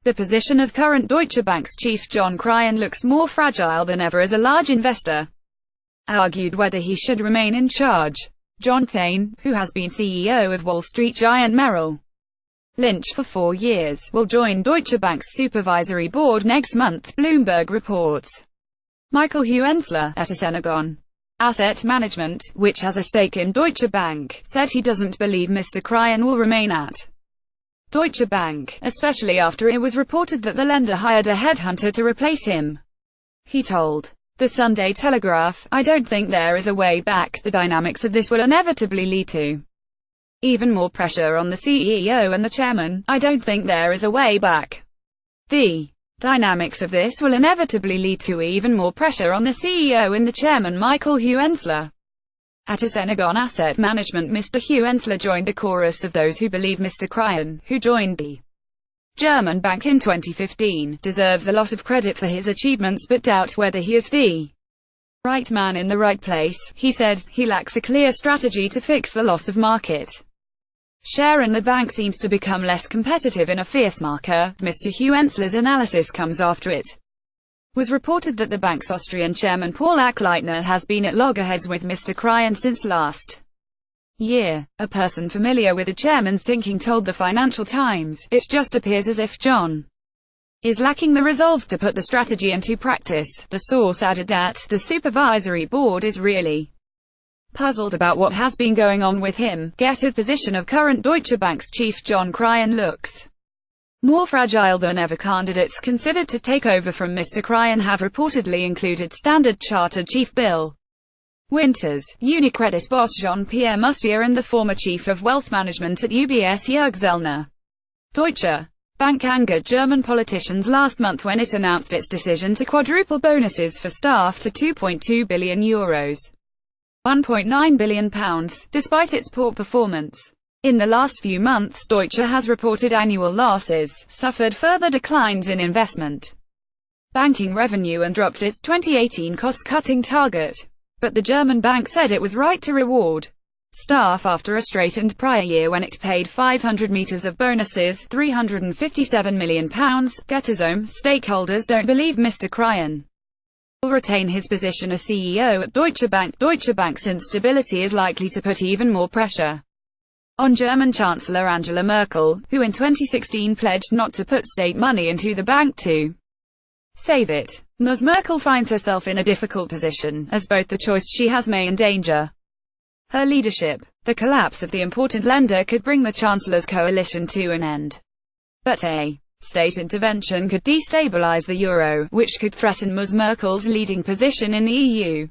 The position of current Deutsche Bank's chief John Cryan looks more fragile than ever as a large investor argued whether he should remain in charge. John Thain, who has been CEO of Wall Street giant Merrill Lynch for 4 years, will join Deutsche Bank's supervisory board next month, Bloomberg reports. Michael Huenseler, at Assenagon Asset Management, which has a stake in Deutsche Bank, said he doesn't believe Mr Cryan will remain at Deutsche Bank, especially after it was reported that the lender hired a headhunter to replace him. He told the Sunday Telegraph, "I don't think there is a way back. The dynamics of this will inevitably lead to even more pressure on the CEO and the chairman. I don't think there is a way back. The dynamics of this will inevitably lead to even more pressure on the CEO and the chairman." Michael Huenseler, at Assenagon Asset Management. Mr Huenseler joined the chorus of those who believe Mr Cryan, who joined the German bank in 2015, deserves a lot of credit for his achievements but doubt whether he is the right man in the right place. He said, he lacks a clear strategy to fix the loss of market share and the bank seems to become less competitive in a fierce market. Mr Huenseler's analysis comes after it was reported that the bank's Austrian chairman Paul Achleitner has been at loggerheads with Mr Cryan since last year. A person familiar with the chairman's thinking told the Financial Times, "It just appears as if John is lacking the resolve to put the strategy into practice." The source added that the supervisory board is really puzzled about what has been going on with him. The position of current Deutsche Bank's chief John Cryan looks more fragile than ever. Candidates considered to take over from Mr Cryan have reportedly included Standard Chartered chief Bill Winters, UniCredit boss Jean-Pierre Mustier and the former chief of wealth management at UBS Jörg Zellner. Deutsche Bank angered German politicians last month when it announced its decision to quadruple bonuses for staff to €2.2 billion, £1.9 billion, despite its poor performance. In the last few months, Deutsche has reported annual losses, suffered further declines in investment banking revenue and dropped its 2018 cost-cutting target. But the German bank said it was right to reward staff after a straightened prior year when it paid 500 meters of bonuses, £357 million. Getazome stakeholders don't believe Mr Cryan will retain his position as CEO at Deutsche Bank. Deutsche Bank's instability is likely to put even more pressure on German Chancellor Angela Merkel, who in 2016 pledged not to put state money into the bank to save it. Ms. Merkel finds herself in a difficult position, as both the choice she has may endanger her leadership. The collapse of the important lender could bring the Chancellor's coalition to an end. But a state intervention could destabilize the euro, which could threaten Ms. Merkel's leading position in the EU.